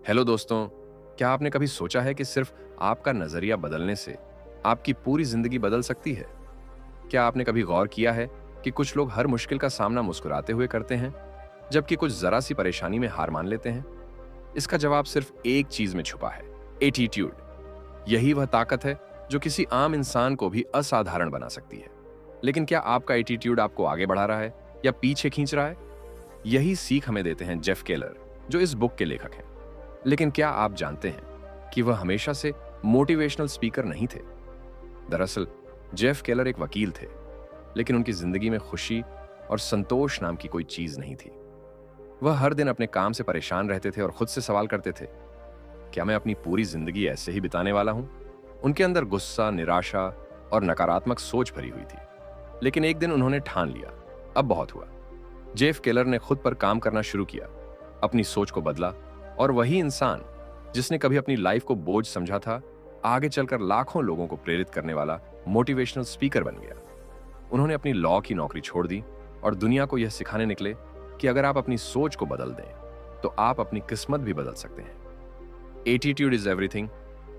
Hello दोस्तों। क्या आपने कभी सोचा है कि सिर्फ आपका नजरिया बदलने से आपकी पूरी जिंदगी बदल सकती है? क्या आपने कभी गौर किया है कि कुछ लोग हर मुश्किल का सामना मुस्कुराते हुए करते हैं, जबकि कुछ जरा सी परेशानी में हार मान लेते हैं? इसका जवाब सिर्फ एक चीज में छुपा है: एटीट्यूड। यही वह ताकत है जो किसी आम इंसान को भी असाधारण बना सकती है। लेकिन क्या आपका एटीट्यूड आपको आगे बढ़ा रहा है या पीछे खींच रहा है? यही सीख हमें देते हैं जेफ केलर, जो इस बुक के लेखक हैं। लेकिन क्या आप जानते हैं कि वह हमेशा से मोटिवेशनल स्पीकर नहीं थे? दरअसल जेफ केलर एक वकील थे, लेकिन उनकी जिंदगी में खुशी और संतोष नाम की कोई चीज नहीं थी। वह हर दिन अपने काम से परेशान रहते थे और खुद से सवाल करते थे, क्या मैं अपनी पूरी जिंदगी ऐसे ही बिताने वाला हूं? उनके अंदर गुस्सा, निराशा और नकारात्मक सोच भरी हुई थी। लेकिन एक दिन उन्होंने ठान लिया, अब बहुत हुआ। जेफ केलर ने खुद पर काम करना शुरू किया, अपनी सोच को बदला, और वही इंसान जिसने कभी अपनी लाइफ को बोझ समझा था, आगे चलकर लाखों लोगों को प्रेरित करने वाला मोटिवेशनल स्पीकर बन गया। उन्होंने अपनी लॉ की नौकरी छोड़ दी और दुनिया को यह सिखाने निकले कि अगर आप अपनी सोच को बदल दें तो आप अपनी किस्मत भी बदल सकते हैं। एटीट्यूड इज एवरीथिंग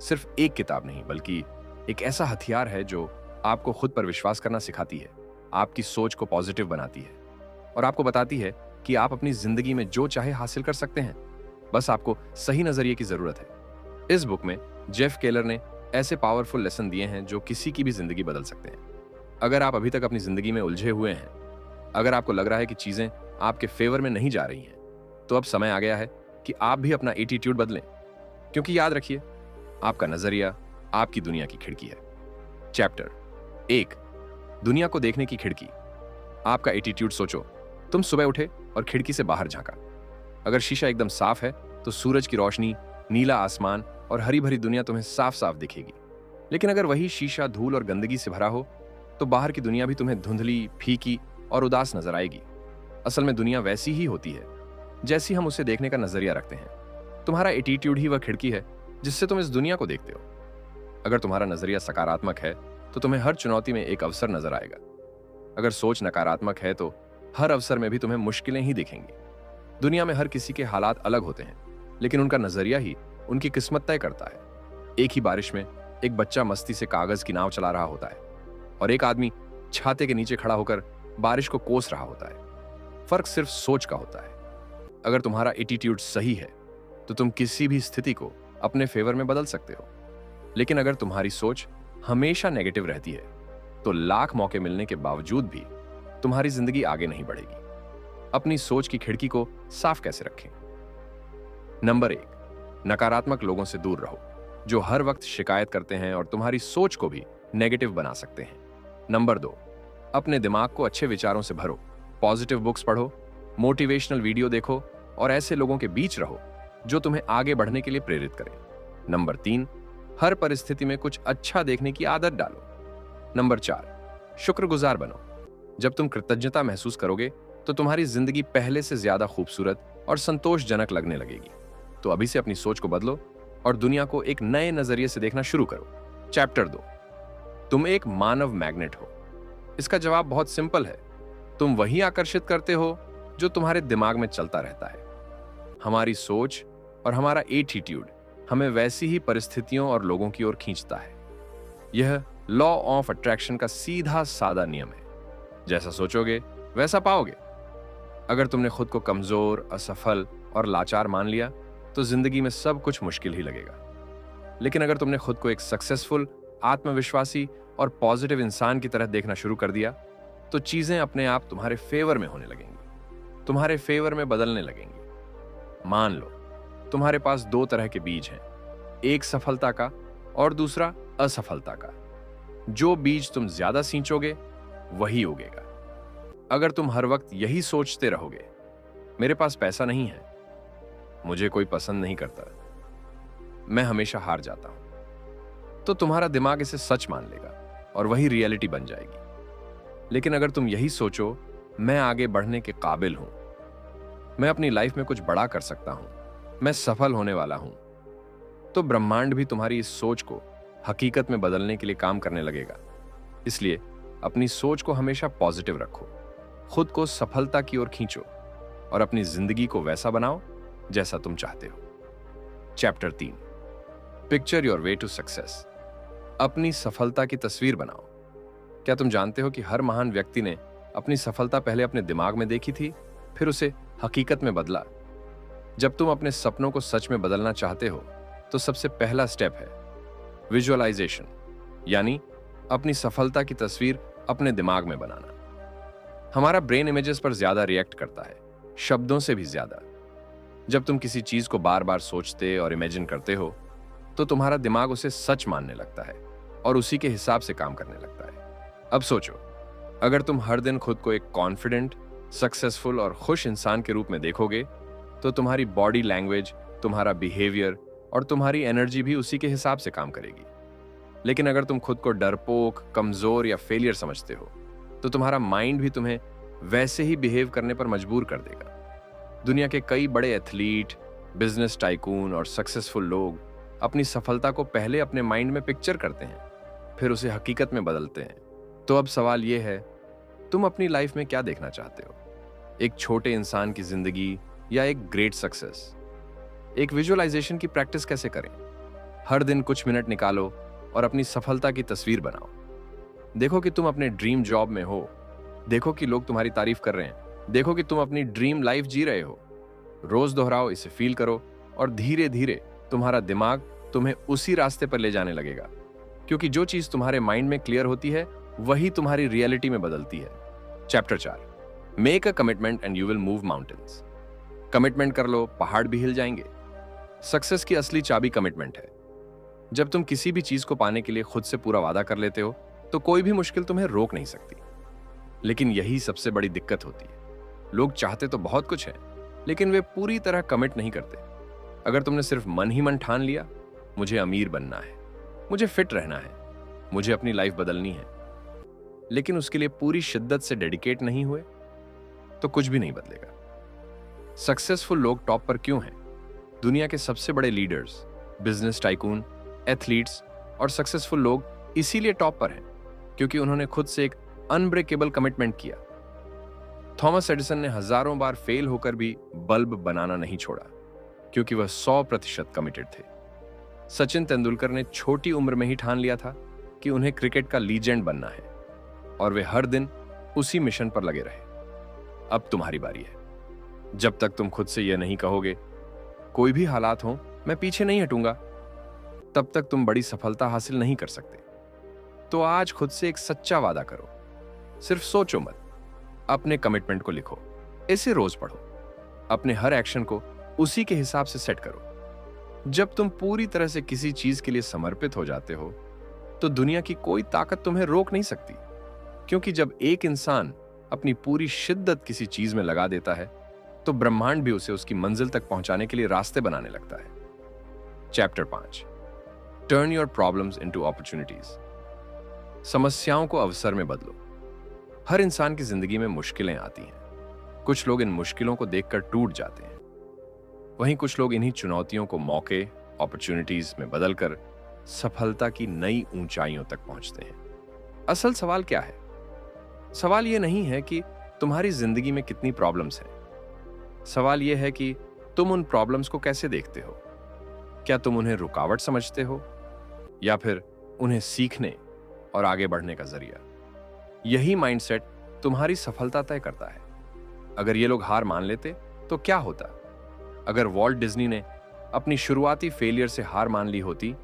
सिर्फ एक किताब नहीं, बल्कि एक ऐसा हथियार है जो आपको खुद पर विश्वास करना सिखाती है, आपकी सोच को पॉजिटिव बनाती है और आपको बताती है कि आप अपनी जिंदगी में जो चाहे हासिल कर सकते हैं। बस आपको सही नजरिए की जरूरत है। इस बुक में जेफ केलर ने ऐसे पावरफुल लेसन दिए हैं जो किसी की भी जिंदगी बदल सकते हैं। अगर आप अभी तक अपनी जिंदगी में उलझे हुए हैं, अगर आपको लग रहा है कि चीजें आपके फेवर में नहीं जा रही हैं, तो अब समय आ गया है कि आप भी अपना एटीट्यूड बदलें। क्योंकि याद रखिए, आपका नजरिया आपकी दुनिया की खिड़की है। चैप्टर 1, दुनिया को देखने की खिड़की। आपका एटीट्यूड सोचो। तुम सुबह उठे और खिड़की से बाहर झांका। अगर शीशा एकदम साफ है तो सूरज की रोशनी, नीला आसमान और हरी भरी दुनिया तुम्हें साफ साफ दिखेगी। लेकिन अगर वही शीशा धूल और गंदगी से भरा हो तो बाहर की दुनिया भी तुम्हें धुंधली, फीकी और उदास नजर आएगी। असल में दुनिया वैसी ही होती है जैसी हम उसे देखने का नजरिया रखते हैं। तुम्हारा एटीट्यूड ही वह खिड़की है जिससे तुम इस दुनिया को देखते हो। अगर तुम्हारा नजरिया सकारात्मक है तो तुम्हें हर चुनौती में एक अवसर नजर आएगा। अगर सोच नकारात्मक है तो हर अवसर में भी तुम्हें मुश्किलें ही दिखेंगी। दुनिया में हर किसी के हालात अलग होते हैं, लेकिन उनका नजरिया ही उनकी किस्मत तय करता है। एक ही बारिश में एक बच्चा मस्ती से कागज की नाव चला रहा होता है और एक आदमी छाते के नीचे खड़ा होकर बारिश को कोस रहा होता है। फर्क सिर्फ सोच का होता है। अगर तुम्हारा एटीट्यूड सही है तो तुम किसी भी स्थिति को अपने फेवर में बदल सकते हो। लेकिन अगर तुम्हारी सोच हमेशा नेगेटिव रहती है तो लाख मौके मिलने के बावजूद भी तुम्हारी जिंदगी आगे नहीं बढ़ेगी। अपनी सोच की खिड़की को साफ कैसे रखें? नंबर 1, नकारात्मक लोगों से दूर रहो, जो हर वक्त शिकायत करते हैं और तुम्हारी सोच को भी नेगेटिव बना सकते हैं। नंबर 2, अपने दिमाग को अच्छे विचारों से भरो। पॉजिटिव बुक्स पढ़ो, मोटिवेशनल वीडियो देखो और ऐसे लोगों के बीच रहो जो तुम्हें आगे बढ़ने के लिए प्रेरित करें। नंबर 3, हर परिस्थिति में कुछ अच्छा देखने की आदत डालो। नंबर 4, शुक्रगुजार बनो। जब तुम कृतज्ञता महसूस करोगे तो तुम्हारी जिंदगी पहले से ज्यादा खूबसूरत और संतोषजनक लगने लगेगी। तो अभी से अपनी सोच को बदलो और दुनिया को एक नए नजरिए से देखना शुरू करो। चैप्टर 2, तुम एक मानव मैग्नेट हो। इसका जवाब बहुत सिंपल है। तुम वही आकर्षित करते हो जो तुम्हारे दिमाग में चलता रहता है। हमारी सोच और हमारा एटीट्यूड हमें वैसी ही परिस्थितियों और लोगों की ओर खींचता है। यह लॉ ऑफ अट्रैक्शन का सीधा सादा नियम है। जैसा सोचोगे वैसा पाओगे। अगर तुमने खुद को कमजोर, असफल और लाचार मान लिया तो जिंदगी में सब कुछ मुश्किल ही लगेगा। लेकिन अगर तुमने खुद को एक सक्सेसफुल, आत्मविश्वासी और पॉजिटिव इंसान की तरह देखना शुरू कर दिया तो चीजें अपने आप तुम्हारे फेवर में होने लगेंगी, तुम्हारे फेवर में बदलने लगेंगी। मान लो तुम्हारे पास 2 तरह के बीज हैं, एक सफलता का और दूसरा असफलता का। जो बीज तुम ज्यादा सींचोगे वही उगेगा। अगर तुम हर वक्त यही सोचते रहोगे, मेरे पास पैसा नहीं है, मुझे कोई पसंद नहीं करता, मैं हमेशा हार जाता हूं, तो तुम्हारा दिमाग इसे सच मान लेगा और वही रियलिटी बन जाएगी। लेकिन अगर तुम यही सोचो, मैं आगे बढ़ने के काबिल हूं, मैं अपनी लाइफ में कुछ बड़ा कर सकता हूं, मैं सफल होने वाला हूं, तो ब्रह्मांड भी तुम्हारी इस सोच को हकीकत में बदलने के लिए काम करने लगेगा। इसलिए अपनी सोच को हमेशा पॉजिटिव रखो, खुद को सफलता की ओर खींचो और अपनी जिंदगी को वैसा बनाओ जैसा तुम चाहते हो। Chapter 3, picture your way to success. अपनी सफलता की तस्वीर बनाओ। क्या तुम जानते हो कि हर महान व्यक्ति ने अपनी सफलता पहले अपने दिमाग में देखी थी, फिर उसे हकीकत में बदला? जब तुम अपने सपनों को सच में बदलना चाहते हो तो सबसे पहला स्टेप है विजुअलाइजेशन, यानी अपनी सफलता की तस्वीर अपने दिमाग में बनाना। हमारा ब्रेन इमेजेस पर ज्यादा रिएक्ट करता है, शब्दों से भी ज्यादा। जब तुम किसी चीज को बार बार सोचते और इमेजिन करते हो तो तुम्हारा दिमाग उसे सच मानने लगता है और उसी के हिसाब से काम करने लगता है। अब सोचो, अगर तुम हर दिन खुद को एक कॉन्फिडेंट, सक्सेसफुल और खुश इंसान के रूप में देखोगे तो तुम्हारी बॉडी लैंग्वेज, तुम्हारा बिहेवियर और तुम्हारी एनर्जी भी उसी के हिसाब से काम करेगी। लेकिन अगर तुम खुद को डरपोक, कमजोर या फेलियर समझते हो तो तुम्हारा माइंड भी तुम्हें वैसे ही बिहेव करने पर मजबूर कर देगा। दुनिया के कई बड़े एथलीट, बिजनेस टाइकून और सक्सेसफुल लोग अपनी सफलता को पहले अपने माइंड में पिक्चर करते हैं, फिर उसे हकीकत में बदलते हैं। तो अब सवाल यह है, तुम अपनी लाइफ में क्या देखना चाहते हो? एक छोटे इंसान की जिंदगी या एक ग्रेट सक्सेस? एक विजुअलाइजेशन की प्रैक्टिस कैसे करें? हर दिन कुछ मिनट निकालो और अपनी सफलता की तस्वीर बनाओ। देखो कि तुम अपने ड्रीम जॉब में हो, देखो कि लोग तुम्हारी तारीफ कर रहे हैं, देखो कि तुम अपनी ड्रीम लाइफ जी रहे हो। रोज दोहराओ, इसे फील करो और धीरे धीरे तुम्हारा दिमाग तुम्हें उसी रास्ते पर ले जाने लगेगा, क्योंकि जो चीज तुम्हारे माइंड में क्लियर होती है वही तुम्हारी रियलिटी में बदलती है। Chapter 4, make a commitment and you will move mountains. Commitment कर लो, पहाड़ भी हिल जाएंगे। सक्सेस की असली चाबी कमिटमेंट है। जब तुम किसी भी चीज को पाने के लिए खुद से पूरा वादा कर लेते हो तो कोई भी मुश्किल तुम्हें रोक नहीं सकती। लेकिन यही सबसे बड़ी दिक्कत होती है, लोग चाहते तो बहुत कुछ है लेकिन वे पूरी तरह कमिट नहीं करते। अगर तुमने सिर्फ मन ही मन ठान लिया, मुझे अमीर बनना है, मुझे फिट रहना है, मुझे अपनी लाइफ बदलनी है, लेकिन उसके लिए पूरी शिद्दत से डेडिकेट नहीं हुए तो कुछ भी नहीं बदलेगा। सक्सेसफुल लोग टॉप पर क्यों हैं? दुनिया के सबसे बड़े लीडर्स, बिजनेस टाइकून, एथलीट्स और सक्सेसफुल लोग इसीलिए टॉप पर हैं क्योंकि उन्होंने खुद से एक अनब्रेकेबल कमिटमेंट किया। थॉमस एडिसन ने हजारों बार फेल होकर भी बल्ब बनाना नहीं छोड़ा क्योंकि वह 100% कमिटेड थे। सचिन तेंदुलकर ने छोटी उम्र में ही ठान लिया था कि उन्हें क्रिकेट का लीजेंड बनना है और वे हर दिन उसी मिशन पर लगे रहे। अब तुम्हारी बारी है। जब तक तुम खुद से यह नहीं कहोगे, कोई भी हालात हो मैं पीछे नहीं हटूंगा, तब तक तुम बड़ी सफलता हासिल नहीं कर सकते। तो आज खुद से एक सच्चा वादा करो। सिर्फ सोचो मत, अपने कमिटमेंट को लिखो, इसे रोज पढ़ो, अपने हर एक्शन को उसी के हिसाब से सेट करो। जब तुम पूरी तरह से किसी चीज के लिए समर्पित हो जाते हो तो दुनिया की कोई ताकत तुम्हें रोक नहीं सकती, क्योंकि जब एक इंसान अपनी पूरी शिद्दत किसी चीज में लगा देता है तो ब्रह्मांड भी उसे उसकी मंजिल तक पहुंचाने के लिए रास्ते बनाने लगता है। Chapter 5, turn your problems into opportunities. समस्याओं को अवसर में बदलो। हर इंसान की जिंदगी में मुश्किलें आती हैं। कुछ लोग इन मुश्किलों को देखकर टूट जाते हैं, वहीं कुछ लोग इन्हीं चुनौतियों को मौके, अपॉर्चुनिटीज में बदलकर सफलता की नई ऊंचाइयों तक पहुंचते हैं। असल सवाल क्या है? सवाल यह नहीं है कि तुम्हारी जिंदगी में कितनी प्रॉब्लम्स हैं। सवाल यह है कि तुम उन प्रॉब्लम्स को कैसे देखते हो। क्या तुम उन्हें रुकावट समझते हो या फिर उन्हें सीखने और आगे बढ़ने का जरिया? यही माइंडसेट तुम्हारी सफलता तय करता है। अगर ये लोग हार मान लेते तो क्या होता? अगर वॉल्ट डिज्नी ने अपनी शुरुआती फेलियर से हार मान ली होती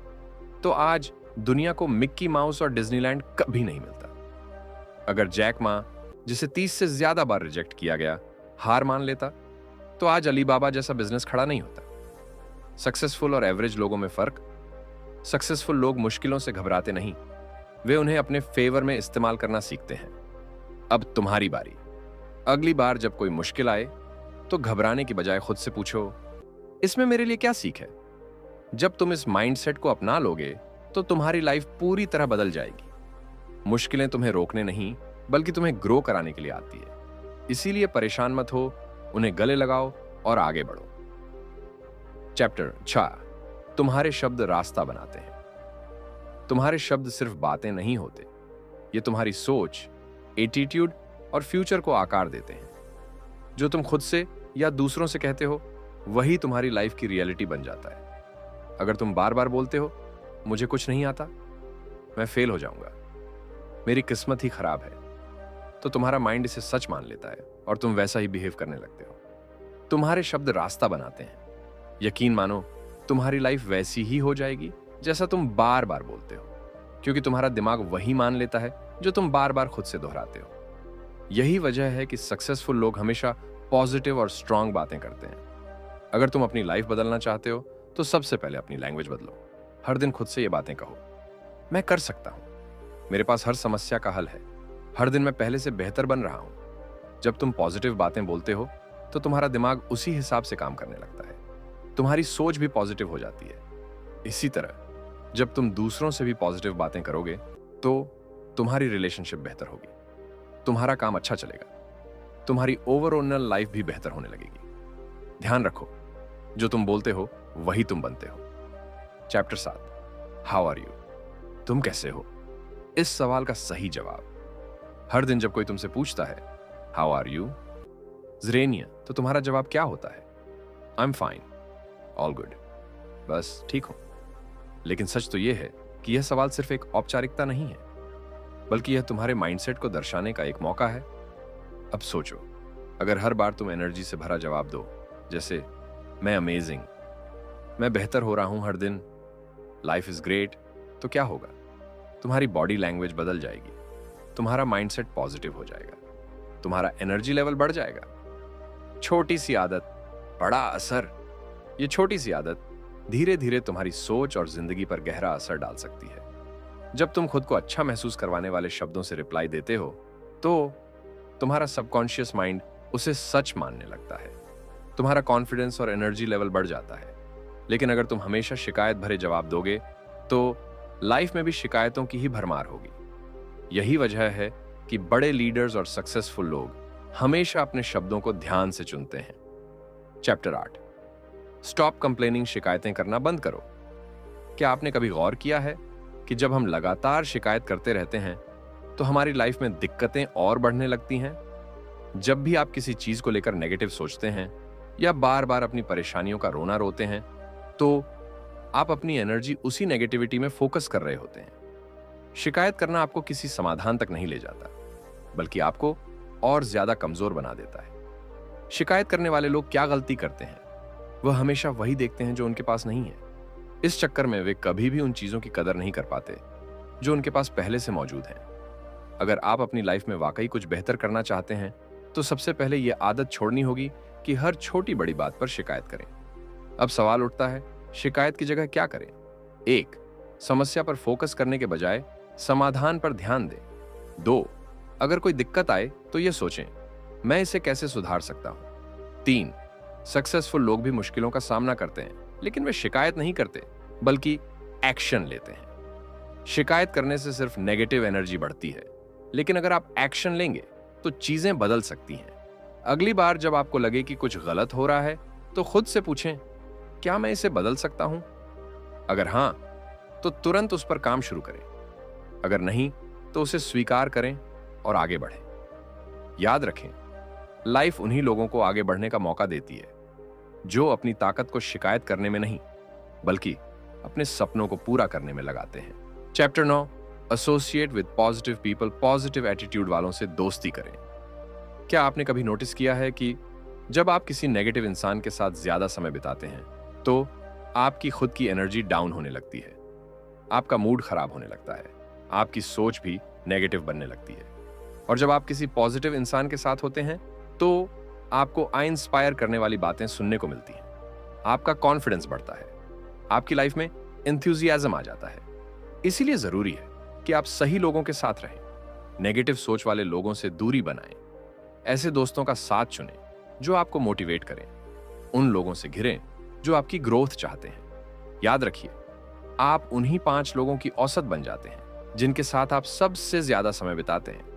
तो आज दुनिया को मिक्की माउस और डिज्नीलैंड कभी नहीं मिलता। अगर जैक मा, जिसे 30 से ज्यादा बार रिजेक्ट किया गया, हार मान लेता तो आज अलीबाबा जैसा बिजनेस खड़ा नहीं होता। सक्सेसफुल और एवरेज लोगों में फर्क, सक्सेसफुल लोग मुश्किलों से घबराते नहीं, वे उन्हें अपने फेवर में इस्तेमाल करना सीखते हैं। अब तुम्हारी बारी। अगली बार जब कोई मुश्किल आए तो घबराने की बजाय खुद से पूछो, इसमें मेरे लिए क्या सीख है? जब तुम इस माइंडसेट को अपना लोगे तो तुम्हारी लाइफ पूरी तरह बदल जाएगी। मुश्किलें तुम्हें रोकने नहीं बल्कि तुम्हें ग्रो कराने के लिए आती है। इसीलिए परेशान मत हो, उन्हें गले लगाओ और आगे बढ़ो। चैप्टर 6, तुम्हारे शब्द रास्ता बनाते हैं। तुम्हारे शब्द सिर्फ बातें नहीं होते, ये तुम्हारी सोच, एटीट्यूड और फ्यूचर को आकार देते हैं। जो तुम खुद से या दूसरों से कहते हो वही तुम्हारी लाइफ की रियलिटी बन जाता है। अगर तुम बार बार बोलते हो मुझे कुछ नहीं आता, मैं फेल हो जाऊंगा, मेरी किस्मत ही खराब है, तो तुम्हारा माइंड इसे सच मान लेता है और तुम वैसा ही बिहेव करने लगते हो। तुम्हारे शब्द रास्ता बनाते हैं। यकीन मानो तुम्हारी लाइफ वैसी ही हो जाएगी जैसा तुम बार बार बोलते हो, क्योंकि तुम्हारा दिमाग वही मान लेता है जो तुम बार बार खुद से दोहराते हो। यही वजह है कि सक्सेसफुल लोग हमेशा पॉजिटिव और स्ट्रांग बातें करते हैं। अगर तुम अपनी लाइफ बदलना चाहते हो तो सबसे पहले अपनी लैंग्वेज बदलो। हर दिन खुद से ये बातें कहो, मैं कर सकता हूं, मेरे पास हर समस्या का हल है, हर दिन मैं पहले से बेहतर बन रहा हूं। जब तुम पॉजिटिव बातें बोलते हो तो तुम्हारा दिमाग उसी हिसाब से काम करने लगता है, तुम्हारी सोच भी पॉजिटिव हो जाती है। इसी तरह जब तुम दूसरों से भी पॉजिटिव बातें करोगे तो तुम्हारी रिलेशनशिप बेहतर होगी, तुम्हारा काम अच्छा चलेगा, तुम्हारी ओवरऑल लाइफ भी बेहतर होने लगेगी। ध्यान रखो, जो तुम बोलते हो वही तुम बनते हो। Chapter 7, how are you? तुम कैसे हो? इस सवाल का सही जवाब, हर दिन जब कोई तुमसे पूछता है हाउ आर यू ज़रेनिया, तो तुम्हारा जवाब क्या होता है? I am fine, all good, बस ठीक हूं। लेकिन सच तो यह है कि यह सवाल सिर्फ एक औपचारिकता नहीं है, बल्कि यह तुम्हारे माइंडसेट को दर्शाने का एक मौका है। अब सोचो, अगर हर बार तुम एनर्जी से भरा जवाब दो, जैसे मैं अमेजिंग, मैं बेहतर हो रहा हूं हर दिन, लाइफ इज ग्रेट, तो क्या होगा? तुम्हारी बॉडी लैंग्वेज बदल जाएगी, तुम्हारा माइंडसेट पॉजिटिव हो जाएगा, तुम्हारा एनर्जी लेवल बढ़ जाएगा। छोटी सी आदत, बड़ा असर। ये छोटी सी आदत धीरे धीरे तुम्हारी सोच और जिंदगी पर गहरा असर डाल सकती है। जब तुम खुद को अच्छा महसूस करवाने वाले शब्दों से रिप्लाई देते हो तो तुम्हारा सबकॉन्शियस माइंड उसे सच मानने लगता है, तुम्हारा कॉन्फिडेंस और एनर्जी लेवल बढ़ जाता है। लेकिन अगर तुम हमेशा शिकायत भरे जवाब दोगे तो लाइफ में भी शिकायतों की ही भरमार होगी। यही वजह है कि बड़े लीडर्स और सक्सेसफुल लोग हमेशा अपने शब्दों को ध्यान से चुनते हैं। Chapter 8, stop complaining. शिकायतें करना बंद करो। क्या आपने कभी गौर किया है कि जब हम लगातार शिकायत करते रहते हैं तो हमारी लाइफ में दिक्कतें और बढ़ने लगती हैं? जब भी आप किसी चीज को लेकर नेगेटिव सोचते हैं या बार बार अपनी परेशानियों का रोना रोते हैं तो आप अपनी एनर्जी उसी नेगेटिविटी में फोकस कर रहे होते हैं। शिकायत करना आपको किसी समाधान तक नहीं ले जाता, बल्कि आपको और ज्यादा कमजोर बना देता है। शिकायत करने वाले लोग क्या गलती करते हैं? वह हमेशा वही देखते हैं जो उनके पास नहीं है। इस चक्कर में वे कभी भी उन चीजों की कदर नहीं कर पाते जो उनके पास पहले से मौजूद हैं। अगर आप अपनी लाइफ में वाकई कुछ बेहतर करना चाहते हैं तो सबसे पहले यह आदत छोड़नी होगी कि हर छोटी बड़ी बात पर शिकायत करें। अब सवाल उठता है, शिकायत की जगह क्या करें? 1, समस्या पर फोकस करने के बजाय समाधान पर ध्यान दें। 2, अगर कोई दिक्कत आए तो यह सोचें, मैं इसे कैसे सुधार सकता हूं। 3, सक्सेसफुल लोग भी मुश्किलों का सामना करते हैं, लेकिन वे शिकायत नहीं करते बल्कि एक्शन लेते हैं। शिकायत करने से सिर्फ नेगेटिव एनर्जी बढ़ती है, लेकिन अगर आप एक्शन लेंगे तो चीजें बदल सकती हैं। अगली बार जब आपको लगे कि कुछ गलत हो रहा है तो खुद से पूछें, क्या मैं इसे बदल सकता हूं? अगर हां, तो तुरंत उस पर काम शुरू करें। अगर नहीं, तो उसे स्वीकार करें और आगे बढ़ें। याद रखें, लाइफ उन्हीं लोगों को आगे बढ़ने का मौका देती है जो अपनी ताकत को शिकायत करने में नहीं, बल्कि अपने सपनों को पूरा करने में लगाते हैं। Chapter 9, associate with positive people. Positive attitude वालों से दोस्ती करें। क्या आपने कभी नोटिस किया है कि जब आप किसी नेगेटिव इंसान के साथ ज्यादा समय बिताते हैं तो आपकी खुद की एनर्जी डाउन होने लगती है, आपका मूड खराब होने लगता है, आपकी सोच भी नेगेटिव बनने लगती है। और जब आप किसी पॉजिटिव इंसान के साथ होते हैं तो आपको इंस्पायर करने वाली बातें सुनने को मिलती हैं, आपका कॉन्फिडेंस बढ़ता है, आपकी लाइफ में एंथुसियाज्म आ जाता है। इसीलिए जरूरी है कि आप सही लोगों के साथ रहें, नेगेटिव सोच वाले लोगों से दूरी बनाएं, ऐसे दोस्तों का साथ चुनें जो आपको मोटिवेट करें, उन लोगों से घिरें जो आपकी ग्रोथ चाहते हैं। याद रखिए, आप उन्हीं 5 लोगों की औसत बन जाते हैं जिनके साथ आप सबसे ज्यादा समय बिताते हैं।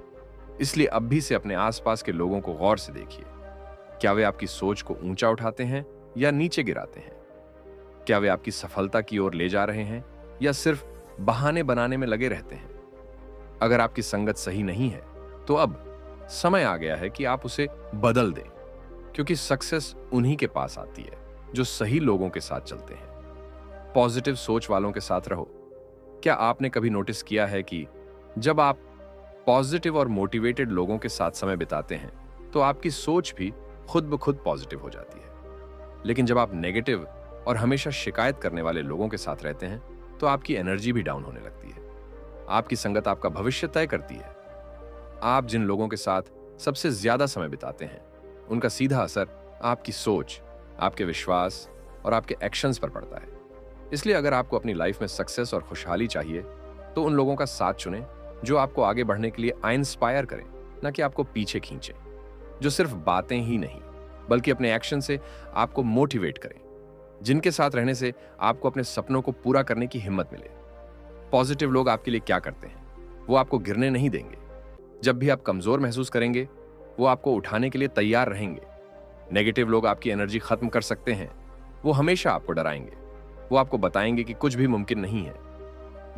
इसलिए अब भी से अपने आसपास के लोगों को गौर से देखिए। क्या वे आपकी सोच को ऊंचा उठाते हैं या नीचे गिराते हैं? क्या वे आपकी सफलता की ओर ले जा रहे हैं या सिर्फ बहाने बनाने में लगे रहते हैं? अगर आपकी संगत सही नहीं है तो अब समय आ गया है कि आप उसे बदल दें, क्योंकि सक्सेस उन्हीं के पास आती है जो सही लोगों के साथ चलते हैं। पॉजिटिव सोच वालों के साथ रहो। क्या आपने कभी नोटिस किया है कि जब आप पॉजिटिव और मोटिवेटेड लोगों के साथ समय बिताते हैं तो आपकी सोच भी खुद ब खुद पॉजिटिव हो जाती है। लेकिन जब आप नेगेटिव और हमेशा शिकायत करने वाले लोगों के साथ रहते हैं तो आपकी एनर्जी भी डाउन होने लगती है। आपकी संगत आपका भविष्य तय करती है। आप जिन लोगों के साथ सबसे ज्यादा समय बिताते हैं उनका सीधा असर आपकी सोच, आपके विश्वास और आपके एक्शंस पर पड़ता है। इसलिए अगर आपको अपनी लाइफ में सक्सेस और खुशहाली चाहिए तो उन लोगों का साथ चुनें जो आपको आगे बढ़ने के लिए इंस्पायर करें, न कि आपको पीछे खींचे, जो सिर्फ बातें ही नहीं बल्कि अपने एक्शन से आपको मोटिवेट करें, जिनके साथ रहने से आपको अपने सपनों को पूरा करने की हिम्मत मिले। पॉजिटिव लोग आपके लिए क्या करते हैं? वो आपको गिरने नहीं देंगे। जब भी आप कमजोर महसूस करेंगे वो आपको उठाने के लिए तैयार रहेंगे। नेगेटिव लोग आपकी एनर्जी खत्म कर सकते हैं। वो हमेशा आपको डराएंगे। वो आपको बताएंगे कि कुछ भी मुमकिन नहीं है।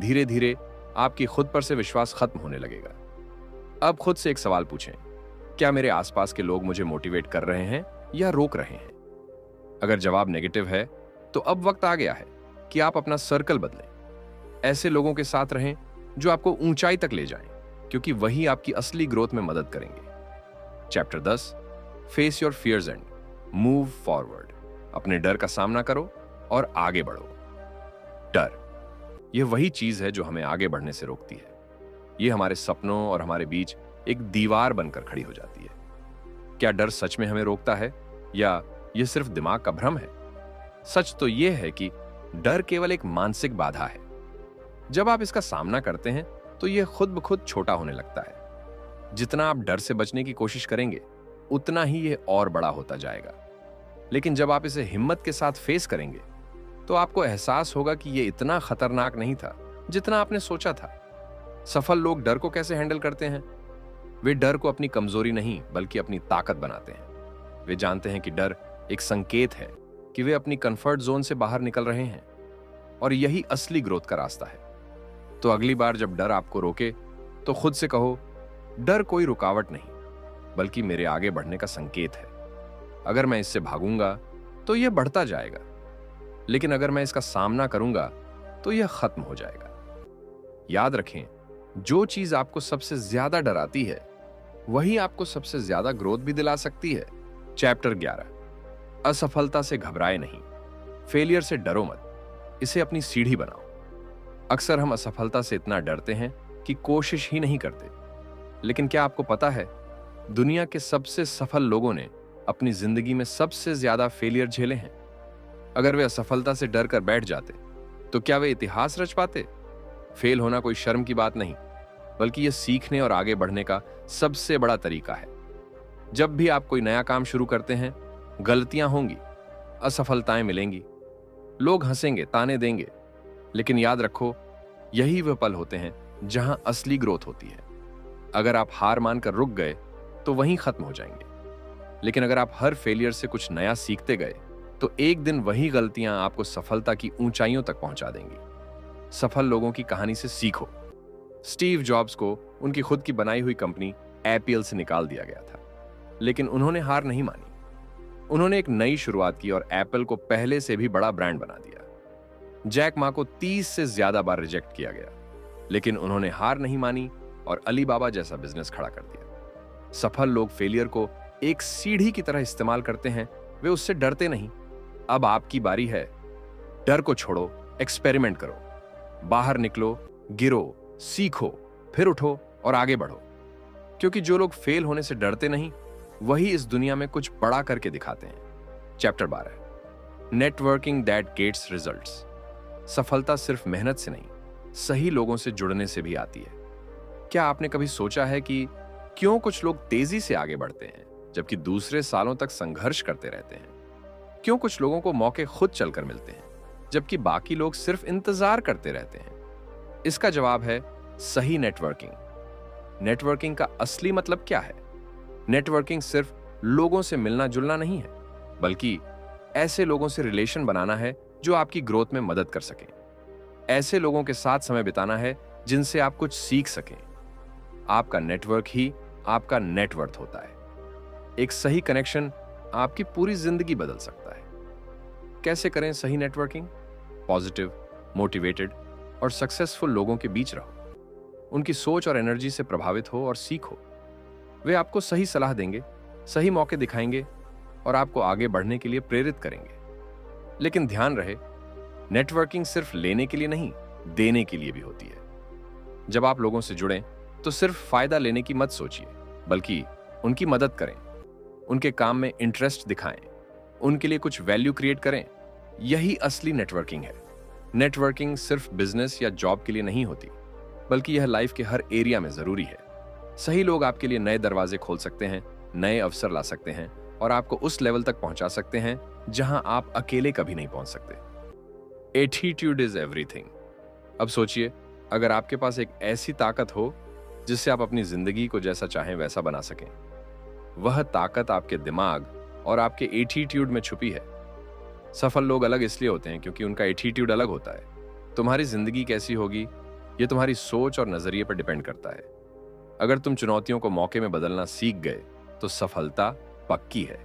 धीरे धीरे आपकी खुद पर से विश्वास खत्म होने लगेगा। अब खुद से एक सवाल पूछें, क्या मेरे आसपास के लोग मुझे मोटिवेट कर रहे हैं या रोक रहे हैं? अगर जवाब नेगेटिव है तो अब वक्त आ गया है कि आप अपना सर्कल बदलें। ऐसे लोगों के साथ रहें जो आपको ऊंचाई तक ले जाएं, क्योंकि वही आपकी असली ग्रोथ में मदद करेंगे। Chapter 10, face your fears and move forward. अपने डर का सामना करो और आगे बढ़ो। डर, यह वही चीज है जो हमें आगे बढ़ने से रोकती है। यह हमारे सपनों और हमारे बीच एक दीवार बनकर खड़ी हो जाती है। क्या डर सच में हमें रोकता है या यह सिर्फ दिमाग का भ्रम है? सच तो यह है कि डर केवल एक मानसिक बाधा है। जब आप इसका सामना करते हैं तो यह खुद ब खुद छोटा होने लगता है। जितना आप डर से बचने की कोशिश करेंगे उतना ही यह और बड़ा होता जाएगा। लेकिन जब आप इसे हिम्मत के साथ फेस करेंगे तो आपको एहसास होगा कि यह इतना खतरनाक नहीं था जितना आपने सोचा था। सफल लोग डर को कैसे हैंडल करते हैं? वे डर को अपनी कमजोरी नहीं बल्कि अपनी ताकत बनाते हैं। वे जानते हैं कि डर एक संकेत है कि वे अपनी कंफर्ट जोन से बाहर निकल रहे हैं और यही असली ग्रोथ का रास्ता है। तो अगली बार जब डर आपको रोके तो खुद से कहो, डर कोई रुकावट नहीं बल्कि मेरे आगे बढ़ने का संकेत है। अगर मैं इससे भागूंगा तो यह बढ़ता जाएगा, लेकिन अगर मैं इसका सामना करूंगा तो यह खत्म हो जाएगा। याद रखें, जो चीज आपको सबसे ज्यादा डराती है वही आपको सबसे ज्यादा ग्रोथ भी दिला सकती है। चैप्टर 11, असफलता से घबराए नहीं, फेलियर से डरो मत, इसे अपनी सीढ़ी बनाओ। अक्सर हम असफलता से इतना डरते हैं कि कोशिश ही नहीं करते। लेकिन क्या आपको पता है, दुनिया के सबसे सफल लोगों ने अपनी जिंदगी में सबसे ज्यादा फेलियर झेले हैं। अगर वे असफलता से डर कर बैठ जाते तो क्या वे इतिहास रच पाते? फेल होना कोई शर्म की बात नहीं बल्कि यह सीखने और आगे बढ़ने का सबसे बड़ा तरीका है। जब भी आप कोई नया काम शुरू करते हैं, गलतियां होंगी, असफलताएं मिलेंगी, लोग हंसेंगे, ताने देंगे, लेकिन याद रखो, यही वे पल होते हैं जहां असली ग्रोथ होती है। अगर आप हार मानकर रुक गए तो वहीं खत्म हो जाएंगे, लेकिन अगर आप हर फेलियर से कुछ नया सीखते गए तो एक दिन वही गलतियां आपको सफलता की ऊंचाइयों तक पहुंचा देंगी। सफल लोगों की कहानी से सीखो। स्टीव जॉब्स को उनकी खुद की बनाई हुई कंपनी एपल से निकाल दिया गया था, लेकिन उन्होंने हार नहीं मानी। उन्होंने एक नई शुरुआत की और एप्पल को पहले से भी बड़ा ब्रांड बना दिया। जैक मा को 30 से ज्यादा बार रिजेक्ट किया गया, लेकिन उन्होंने हार नहीं मानी और अलीबाबा जैसा बिजनेस खड़ा कर दिया। सफल लोग फेलियर को एक सीढ़ी की तरह इस्तेमाल करते हैं, वे उससे डरते नहीं। अब आपकी बारी है। डर को छोड़ो, एक्सपेरिमेंट करो, बाहर निकलो, गिरो, सीखो, फिर उठो और आगे बढ़ो। क्योंकि जो लोग फेल होने से डरते नहीं वही इस दुनिया में कुछ बड़ा करके दिखाते हैं। Chapter 12, networking that gets results. सफलता सिर्फ मेहनत से नहीं, सही लोगों से जुड़ने से भी आती है। क्या आपने कभी सोचा है कि क्यों कुछ लोग तेजी से आगे बढ़ते हैं जबकि दूसरे सालों तक संघर्ष करते रहते हैं? क्यों कुछ लोगों को मौके खुद चलकर मिलते हैं जबकि बाकी लोग सिर्फ इंतजार करते रहते हैं? इसका जवाब है सही नेटवर्किंग। नेटवर्किंग का असली मतलब क्या है? नेटवर्किंग सिर्फ लोगों से मिलना जुलना नहीं है, बल्कि ऐसे लोगों से रिलेशन बनाना है जो आपकी ग्रोथ में मदद कर सकें। ऐसे लोगों के साथ समय बिताना है जिनसे आप कुछ सीख सकें। आपका नेटवर्क ही आपका नेटवर्थ होता है। एक सही कनेक्शन आपकी पूरी जिंदगी बदल सकता है। कैसे करें सही नेटवर्किंग? पॉजिटिव, मोटिवेटेड और सक्सेसफुल लोगों के बीच रहो। उनकी सोच और एनर्जी से प्रभावित हो और सीखो। वे आपको सही सलाह देंगे, सही मौके दिखाएंगे और आपको आगे बढ़ने के लिए प्रेरित करेंगे। लेकिन ध्यान रहे, नेटवर्किंग सिर्फ लेने के लिए नहीं, देने के लिए भी होती है। जब आप लोगों से जुड़ें तो सिर्फ फायदा लेने की मत सोचिए, बल्कि उनकी मदद करें, उनके काम में इंटरेस्ट दिखाएं, उनके लिए कुछ वैल्यू क्रिएट करें। यही असली नेटवर्किंग है। नेटवर्किंग सिर्फ बिजनेस या जॉब के लिए नहीं होती, बल्कि यह लाइफ के हर एरिया में जरूरी है। सही लोग आपके लिए नए दरवाजे खोल सकते हैं, नए अवसर ला सकते हैं और आपको उस लेवल तक पहुंचा सकते हैं जहां आप अकेले कभी नहीं पहुंच सकते। Attitude is everything. अब सोचिए, अगर आपके पास एक ऐसी ताकत हो जिससे आप अपनी जिंदगी को जैसा चाहें वैसा बना सकें, वह ताकत आपके दिमाग और आपके एटीट्यूड में छुपी है। सफल लोग अलग इसलिए होते हैं क्योंकि उनका एटीट्यूड अलग होता है। तुम्हारी जिंदगी कैसी होगी, यह तुम्हारी सोच और नजरिए पर डिपेंड करता है। अगर तुम चुनौतियों को मौके में बदलना सीख गए तो सफलता पक्की है।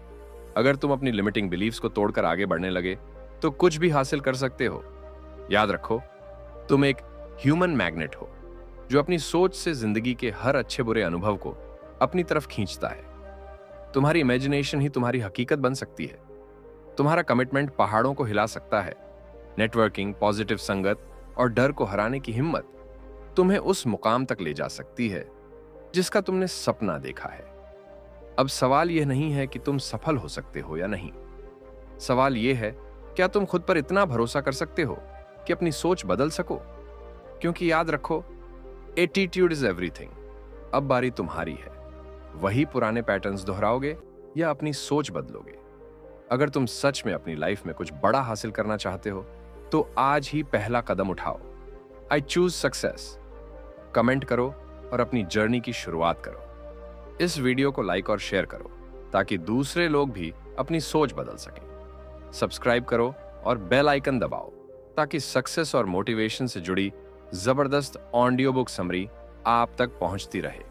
अगर तुम अपनी लिमिटिंग बिलीव्स को तोड़कर आगे बढ़ने लगे तो कुछ भी हासिल कर सकते हो। याद रखो, तुम एक ह्यूमन मैग्नेट हो जो अपनी सोच से जिंदगी के हर अच्छे बुरे अनुभव को अपनी तरफ खींचता है। तुम्हारी इमेजिनेशन ही तुम्हारी हकीकत बन सकती है। तुम्हारा कमिटमेंट पहाड़ों को हिला सकता है। नेटवर्किंग, पॉजिटिव संगत और डर को हराने की हिम्मत तुम्हें उस मुकाम तक ले जा सकती है जिसका तुमने सपना देखा है। अब सवाल यह नहीं है कि तुम सफल हो सकते हो या नहीं। सवाल यह है, क्या तुम खुद पर इतना भरोसा कर सकते हो कि अपनी सोच बदल सको? क्योंकि याद रखो, एटीट्यूड इज एवरीथिंग। अब बारी तुम्हारी है। वही पुराने पैटर्न्स दोहराओगे या अपनी सोच बदलोगे? अगर तुम सच में अपनी लाइफ में कुछ बड़ा हासिल करना चाहते हो तो आज ही पहला कदम उठाओ। आई चूज सक्सेस कमेंट करो और अपनी जर्नी की शुरुआत करो। इस वीडियो को लाइक और शेयर करो ताकि दूसरे लोग भी अपनी सोच बदल सकें। सब्सक्राइब करो और बेल आइकन दबाओ ताकि सक्सेस और मोटिवेशन से जुड़ी जबरदस्त ऑडियो बुक समरी आप तक पहुंचती रहे।